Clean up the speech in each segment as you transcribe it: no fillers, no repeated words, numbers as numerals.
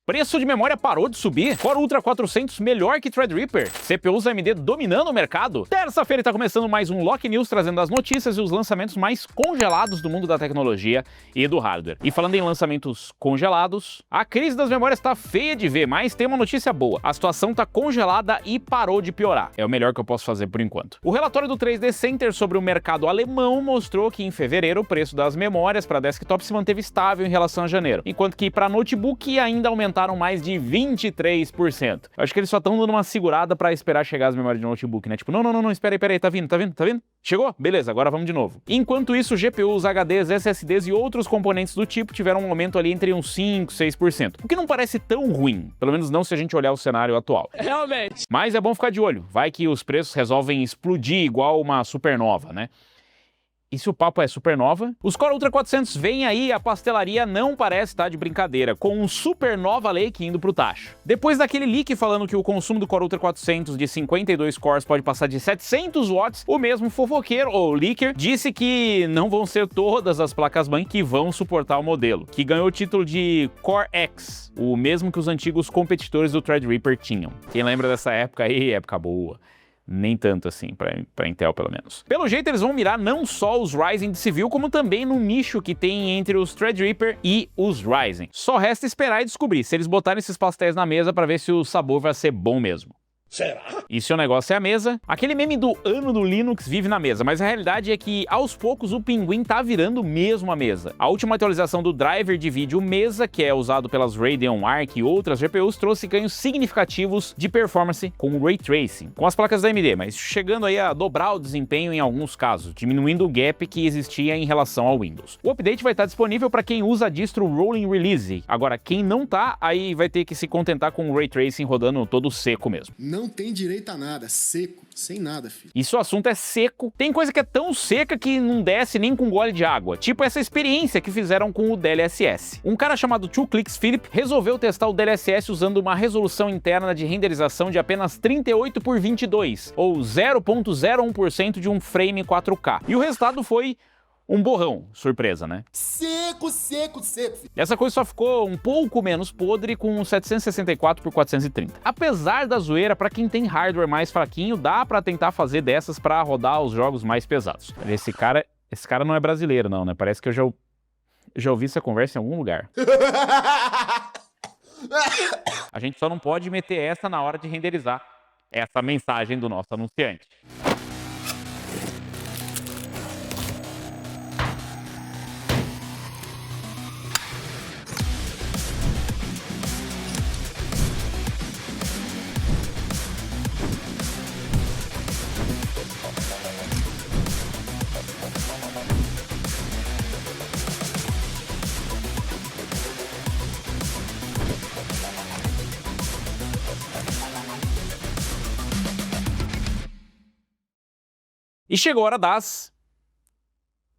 Preço de memória parou de subir? Core Ultra 400 melhor que Threadripper? CPUs AMD dominando o mercado? Terça-feira está começando mais um Lock News trazendo as notícias e os lançamentos mais congelados do mundo da tecnologia e do hardware. E falando em lançamentos congelados, a crise das memórias está feia de ver, mas tem uma notícia boa. A situação está congelada e parou de piorar. É o melhor que eu posso fazer por enquanto. O relatório do 3D Center sobre o mercado alemão mostrou que em fevereiro o preço das memórias para desktop se manteve estável em relação a janeiro, enquanto que para notebook ainda aumentaram mais de 23%. Eu acho que eles só estão dando uma segurada para esperar chegar as memórias de notebook, né? Tipo, não, espera aí, tá vindo? Chegou? Beleza, agora vamos de novo. Enquanto isso, GPUs, HDs, SSDs e outros componentes do tipo tiveram um aumento ali entre uns 5 e 6%, o que não parece tão ruim, pelo menos não se a gente olhar o cenário atual. Realmente. Mas é bom ficar de olho, vai que os preços resolvem explodir igual uma supernova, né? E se o papo é supernova? Os Core Ultra 400 vem aí, a pastelaria não parece estar de brincadeira, com um Supernova Lake indo pro tacho. Depois daquele leak falando que o consumo do Core Ultra 400 de 52 cores pode passar de 700 watts, o mesmo fofoqueiro, ou leaker, disse que não vão ser todas as placas-mãe que vão suportar o modelo, que ganhou o título de Core X, o mesmo que os antigos competidores do Threadripper tinham. Quem lembra dessa época aí, época boa. Nem tanto assim, pra Intel pelo menos. Pelo jeito eles vão mirar não só os Ryzen de civil, como também no nicho que tem entre os Threadripper e os Ryzen. Só resta esperar e descobrir se eles botarem esses pastéis na mesa pra ver se o sabor vai ser bom mesmo. Será? E se o negócio é a mesa? Aquele meme do ano do Linux vive na mesa, mas a realidade é que aos poucos o pinguim tá virando mesmo a mesa. A última atualização do driver de vídeo mesa, que é usado pelas Radeon Arc e outras GPUs, trouxe ganhos significativos de performance com o Ray Tracing, com as placas da AMD, mas chegando aí a dobrar o desempenho em alguns casos, diminuindo o gap que existia em relação ao Windows. O update vai estar disponível para quem usa a distro Rolling Release. Agora, quem não tá, aí vai ter que se contentar com o Ray Tracing rodando todo seco mesmo. Não tem direito a nada, seco, sem nada, filho. E se o assunto é seco, tem coisa que é tão seca que não desce nem com gole de água, tipo essa experiência que fizeram com o DLSS. Um cara chamado 2Clicks Philip resolveu testar o DLSS usando uma resolução interna de renderização de apenas 38 por 22, ou 0.01% de um frame 4K. E o resultado foi um borrão, surpresa, né? Seco. Essa coisa só ficou um pouco menos podre com 764 por 430. Apesar da zoeira, pra quem tem hardware mais fraquinho, dá pra tentar fazer dessas pra rodar os jogos mais pesados. Esse cara não é brasileiro não, né? Parece que eu já ouvi essa conversa em algum lugar. A gente só não pode meter essa na hora de renderizar essa mensagem do nosso anunciante. E chegou a hora das...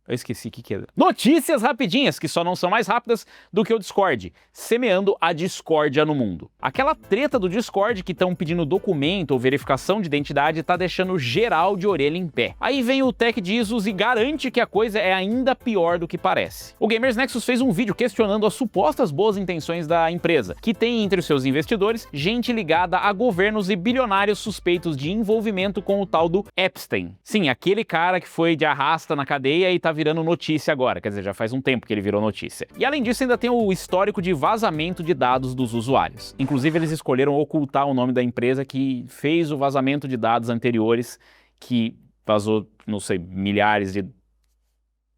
Eu esqueci o que é. Notícias rapidinhas, que só não são mais rápidas do que o Discord, semeando a discórdia no mundo. Aquela treta do Discord que estão pedindo documento ou verificação de identidade tá deixando geral de orelha em pé. Aí vem o Tech Jesus e garante que a coisa é ainda pior do que parece. O Gamers Nexus fez um vídeo questionando as supostas boas intenções da empresa, que tem entre os seus investidores gente ligada a governos e bilionários suspeitos de envolvimento com o tal do Epstein. Sim, aquele cara que foi de arrasta na cadeia e tá virando notícia agora, quer dizer, já faz um tempo que ele virou notícia. E além disso, ainda tem o histórico de vazamento de dados dos usuários. Inclusive, eles escolheram ocultar o nome da empresa que fez o vazamento de dados anteriores, que vazou, não sei, milhares de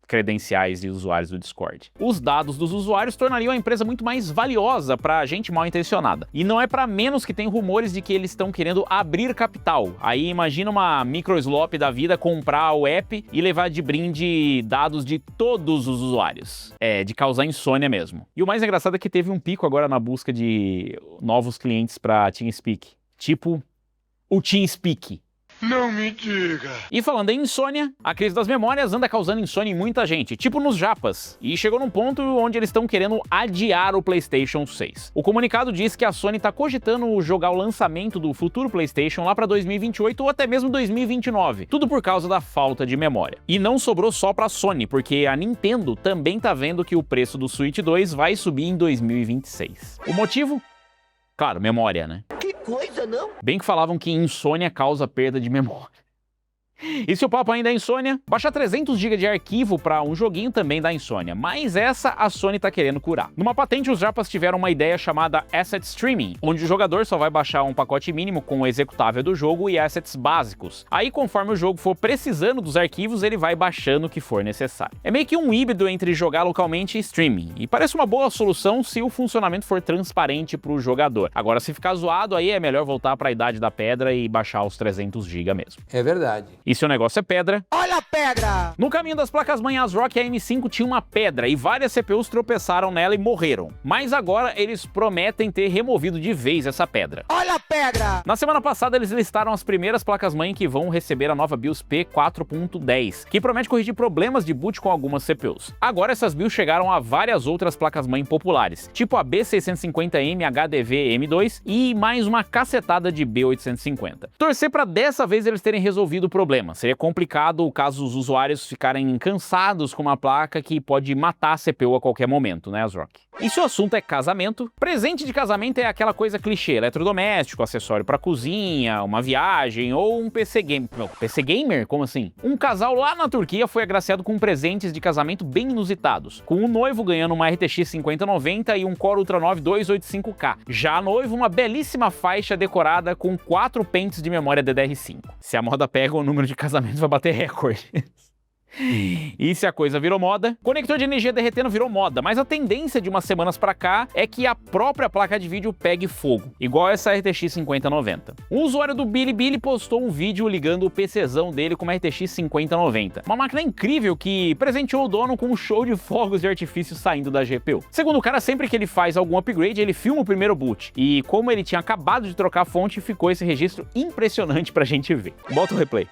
credenciais de usuários do Discord. Os dados dos usuários tornariam a empresa muito mais valiosa para gente mal intencionada. E não é para menos que tem rumores de que eles estão querendo abrir capital. Aí imagina uma microslop da vida comprar o app e levar de brinde dados de todos os usuários. É, de causar insônia mesmo. E o mais engraçado é que teve um pico agora na busca de novos clientes para TeamSpeak. Tipo, o TeamSpeak. Não me diga. E falando em insônia, a crise das memórias anda causando insônia em muita gente, tipo nos japas. E chegou num ponto onde eles estão querendo adiar o PlayStation 6. O comunicado diz que a Sony tá cogitando jogar o lançamento do futuro PlayStation lá para 2028 ou até mesmo 2029. Tudo por causa da falta de memória. E não sobrou só pra Sony, porque a Nintendo também tá vendo que o preço do Switch 2 vai subir em 2026. O motivo? Claro, memória, né? Que coisa, não? Bem que falavam que insônia causa perda de memória. E se o papo ainda é insônia, baixar 300 GB de arquivo para um joguinho também dá insônia, mas essa a Sony tá querendo curar. Numa patente, os japas tiveram uma ideia chamada Asset Streaming, onde o jogador só vai baixar um pacote mínimo com o executável do jogo e assets básicos. Aí, conforme o jogo for precisando dos arquivos, ele vai baixando o que for necessário. É meio que um híbrido entre jogar localmente e streaming, e parece uma boa solução se o funcionamento for transparente para o jogador. Agora, se ficar zoado, aí é melhor voltar para a idade da pedra e baixar os 300 GB mesmo. É verdade. E se o negócio é pedra... Olha a pedra! No caminho das placas-mãe ASRock, a M5 tinha uma pedra e várias CPUs tropeçaram nela e morreram. Mas agora eles prometem ter removido de vez essa pedra. Olha a pedra! Na semana passada, eles listaram as primeiras placas-mãe que vão receber a nova BIOS P4.10, que promete corrigir problemas de boot com algumas CPUs. Agora essas BIOS chegaram a várias outras placas-mãe populares, tipo a B650M HDV M2 e mais uma cacetada de B850. Torcer para dessa vez eles terem resolvido o problema. Seria complicado caso os usuários ficarem cansados com uma placa que pode matar a CPU a qualquer momento, né, ASRock? E se o assunto é casamento, presente de casamento é aquela coisa clichê, eletrodoméstico, acessório para cozinha, uma viagem ou um PC gamer. PC gamer? Como assim? Um casal lá na Turquia foi agraciado com presentes de casamento bem inusitados, com o noivo ganhando uma RTX 5090 e um Core Ultra 9 285K. Já a noiva, uma belíssima faixa decorada com 4 pentes de memória DDR5. Se a moda pega, o número de casamentos vai bater recorde. E se a coisa virou moda, conector de energia derretendo virou moda, mas a tendência de umas semanas pra cá é que a própria placa de vídeo pegue fogo, igual essa RTX 5090. Um usuário do Bilibili postou um vídeo ligando o PCzão dele com uma RTX 5090, uma máquina incrível que presenteou o dono com um show de fogos de artifício saindo da GPU. Segundo o cara, sempre que ele faz algum upgrade, ele filma o primeiro boot, e como ele tinha acabado de trocar a fonte, ficou esse registro impressionante pra gente ver. Bota o replay.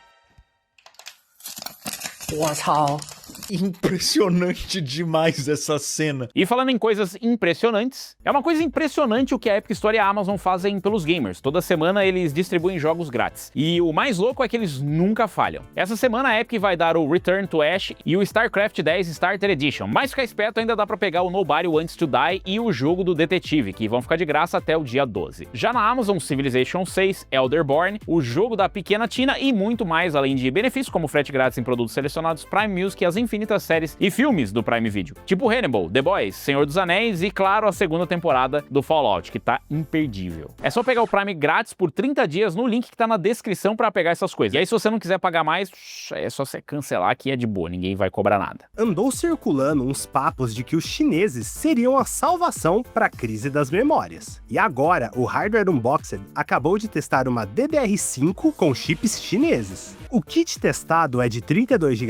Impressionante demais essa cena. E falando em coisas impressionantes, é uma coisa impressionante o que a Epic Store e a Amazon fazem pelos gamers. Toda semana eles distribuem jogos grátis. E o mais louco é que eles nunca falham. Essa semana a Epic vai dar o Return to Ash e o StarCraft 10 Starter Edition. Mas ficar esperto, ainda dá pra pegar o Nobody Wants to Die e o jogo do detetive, que vão ficar de graça até o dia 12. Já na Amazon, Civilization 6, Elderborn, o jogo da Pequena Tina e muito mais, além de benefícios como frete grátis em produtos selecionados, Prime Music e as infinitas séries e filmes do Prime Video, tipo Hannibal, The Boys, Senhor dos Anéis e, claro, a segunda temporada do Fallout, que tá imperdível. É só pegar o Prime grátis por 30 dias no link que tá na descrição pra pegar essas coisas. E aí, se você não quiser pagar mais, é só você cancelar que é de boa, ninguém vai cobrar nada. Andou circulando uns papos de que os chineses seriam a salvação para a crise das memórias. E agora, o Hardware Unboxed acabou de testar uma DDR5 com chips chineses. O kit testado é de 32 GB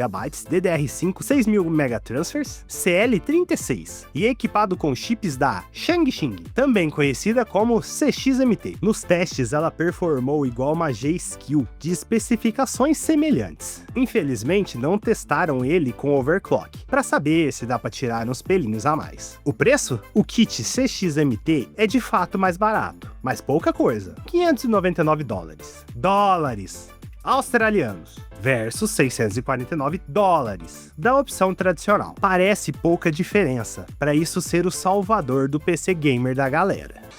DDR5 6000 MT CL36 e é equipado com chips da Changxing, também conhecida como CXMT. Nos testes, ela performou igual uma G-Skill, de especificações semelhantes. Infelizmente, não testaram ele com overclock, para saber se dá para tirar uns pelinhos a mais. O preço? O kit CXMT é de fato mais barato, mas pouca coisa, $599. Australianos versus $649 da opção tradicional. Parece pouca diferença para isso ser o salvador do PC gamer da galera.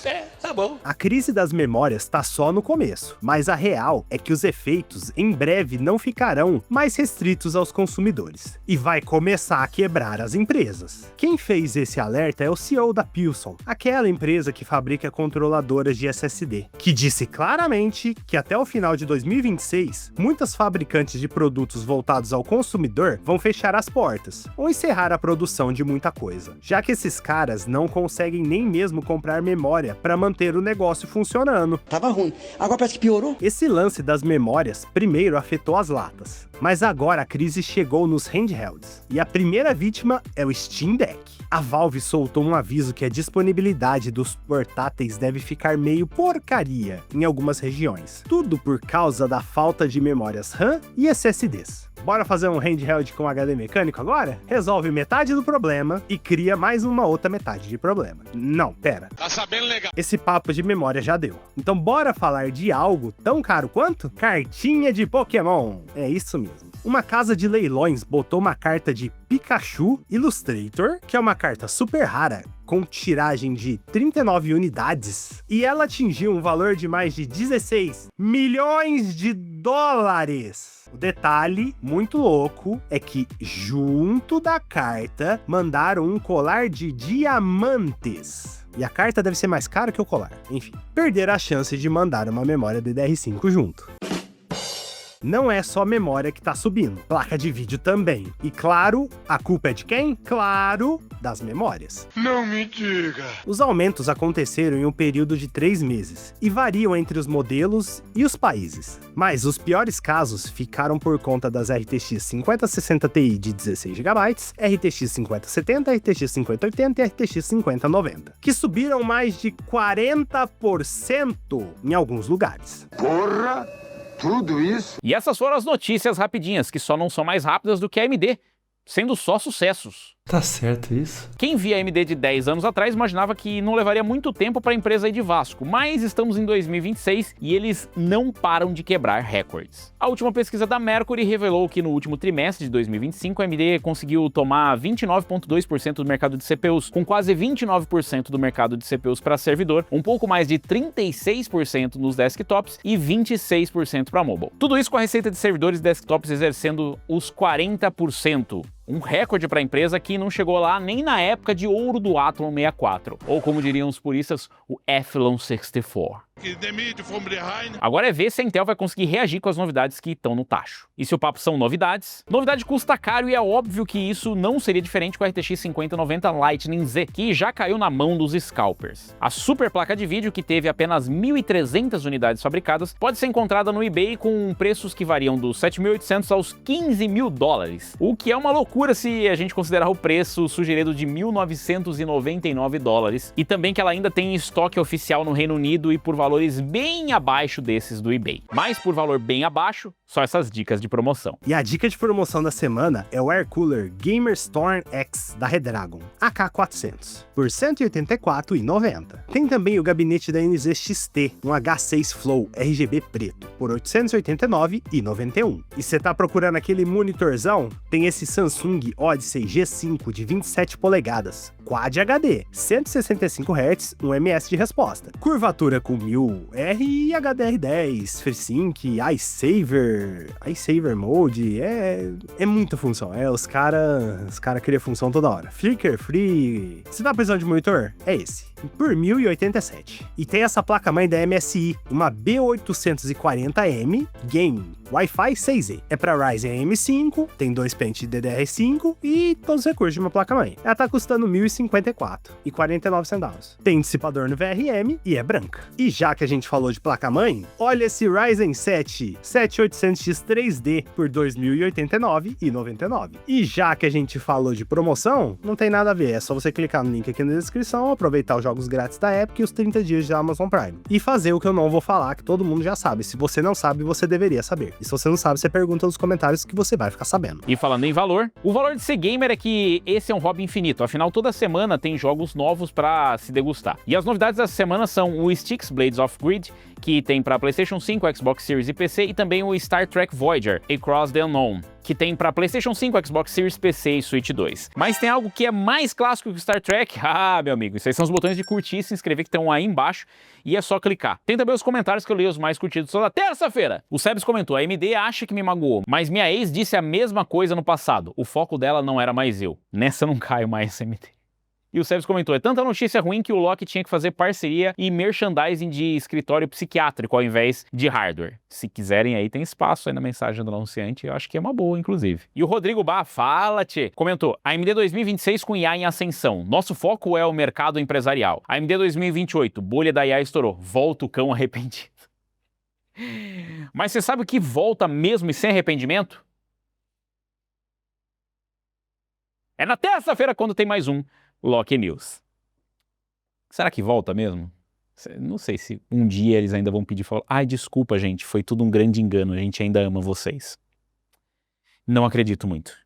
Tá bom. A crise das memórias tá só no começo, mas a real é que os efeitos em breve não ficarão mais restritos aos consumidores e vai começar a quebrar as empresas. Quem fez esse alerta é o CEO da Pilson, aquela empresa que fabrica controladoras de SSD, que disse claramente que até o final de 2026, muitas fabricantes de produtos voltados ao consumidor vão fechar as portas ou encerrar a produção de muita coisa, já que esses caras não conseguem nem mesmo comprar memória para manter o negócio funcionando. Tava ruim, agora parece que piorou. Esse lance das memórias primeiro afetou as latas, mas agora a crise chegou nos handhelds, e a primeira vítima é o Steam Deck. A Valve soltou um aviso que a disponibilidade dos portáteis deve ficar meio porcaria em algumas regiões, tudo por causa da falta de memórias RAM e SSDs. Bora fazer um handheld com HD mecânico agora? Resolve metade do problema e cria mais uma outra metade de problema. Não, pera. Tá sabendo legal. Esse papo de memória já deu. Então bora falar de algo tão caro quanto? Cartinha de Pokémon. É isso mesmo. Uma casa de leilões botou uma carta de Pikachu Illustrator, que é uma carta super rara, com tiragem de 39 unidades e ela atingiu um valor de mais de 16 milhões de dólares. O detalhe muito louco é que, junto da carta, mandaram um colar de diamantes. E a carta deve ser mais cara que o colar. Enfim, perderam a chance de mandar uma memória DDR5 junto. Não é só memória que tá subindo, placa de vídeo também. E claro, a culpa é de quem? Claro, das memórias. Não me diga. Os aumentos aconteceram em um período de 3 meses e variam entre os modelos e os países. Mas os piores casos ficaram por conta das RTX 5060 Ti de 16 GB, RTX 5070, RTX 5080 e RTX 5090, que subiram mais de 40% em alguns lugares. Porra! Tudo isso? E essas foram as notícias rapidinhas, que só não são mais rápidas do que a AMD, sendo só sucessos. Tá certo isso? Quem via a AMD de 10 anos atrás imaginava que não levaria muito tempo para a empresa ir de Vasco, mas estamos em 2026 e eles não param de quebrar recordes. A última pesquisa da Mercury revelou que no último trimestre de 2025 a AMD conseguiu tomar 29,2% do mercado de CPUs, com quase 29% do mercado de CPUs para servidor, um pouco mais de 36% nos desktops e 26% para mobile. Tudo isso com a receita de servidores e desktops exercendo os 40%. Um recorde para a empresa que não chegou lá nem na época de ouro do Athlon 64, ou como diriam os puristas, o Athlon 64. Agora é ver se a Intel vai conseguir reagir com as novidades que estão no tacho. E se o papo são novidades? Novidade custa caro e é óbvio que isso não seria diferente com a RTX 5090 Lightning Z, que já caiu na mão dos scalpers. A super placa de vídeo, que teve apenas 1.300 unidades fabricadas, pode ser encontrada no eBay com preços que variam dos 7.800 aos 15 mil dólares, o que é uma loucura se a gente considerar o preço sugerido de 1.999 dólares, e também que ela ainda tem estoque oficial no Reino Unido e por valores bem abaixo desses do eBay. Mas por valor bem abaixo, só essas dicas de promoção. E a dica de promoção da semana é o Air Cooler Gamerstorm X da Redragon AK400 por R$ 184,90. Tem também o gabinete da NZ XT, um H6 Flow RGB preto, por R$ 889,91. E você tá procurando aquele monitorzão? Tem esse Samsung Odyssey G5 de 27 polegadas, Quad HD, 165 Hz, 1 ms de resposta, curvatura com 1000R e HDR10, FreeSync, iSaver Mode, é muita função, os cara criam função toda hora. Flicker Free. Você tá precisando de monitor? É esse, por R$ 1.087. E tem essa placa-mãe da MSI, uma B840M Gaming, Wi-Fi 6E. É pra Ryzen M5, tem 2 pentes de DDR5 e todos os recursos de uma placa-mãe. Ela tá custando R$ 1.054,49. Tem dissipador no VRM e é branca. E já que a gente falou de placa-mãe, olha esse Ryzen 7 7800X 3D por R$ 2.089,99. E já que a gente falou de promoção, não tem nada a ver, é só você clicar no link aqui na descrição, aproveitar os jogos grátis da Epic e os 30 dias de Amazon Prime. E fazer o que eu não vou falar, que todo mundo já sabe. Se você não sabe, você deveria saber. E se você não sabe, você pergunta nos comentários que você vai ficar sabendo. E falando em valor, o valor de ser gamer é que esse é um hobby infinito. Afinal, toda semana tem jogos novos pra se degustar. E as novidades dessa semana são o Styx Blades of Grid, que tem para PlayStation 5, Xbox Series e PC, e também o Star Trek Voyager, Across the Unknown, que tem para PlayStation 5, Xbox Series, PC e Switch 2. Mas tem algo que é mais clássico que Star Trek. Ah, meu amigo, isso aí são os botões de curtir e se inscrever que estão aí embaixo, e é só clicar. Tem também os comentários que eu leio os mais curtidos toda terça-feira. O Sebs comentou: a AMD acha que me magoou, mas minha ex disse a mesma coisa no passado. O foco dela não era mais eu. Nessa eu não caio mais, AMD. E o Sebs comentou: é tanta notícia ruim que o Loki tinha que fazer parceria e merchandising de escritório psiquiátrico ao invés de hardware. Se quiserem aí, tem espaço aí na mensagem do anunciante, eu acho que é uma boa, inclusive. E o Rodrigo Bá, fala, tchê, comentou: AMD 2026 com IA em ascensão. Nosso foco é o mercado empresarial. AMD 2028, bolha da IA estourou. Volta o cão arrependido. Mas você sabe o que volta mesmo e sem arrependimento? É na terça-feira quando tem mais um Loki News. Será que volta mesmo? Não sei se um dia eles ainda vão pedir, falar: ai, desculpa, gente, foi tudo um grande engano, a gente ainda ama vocês. Não acredito muito.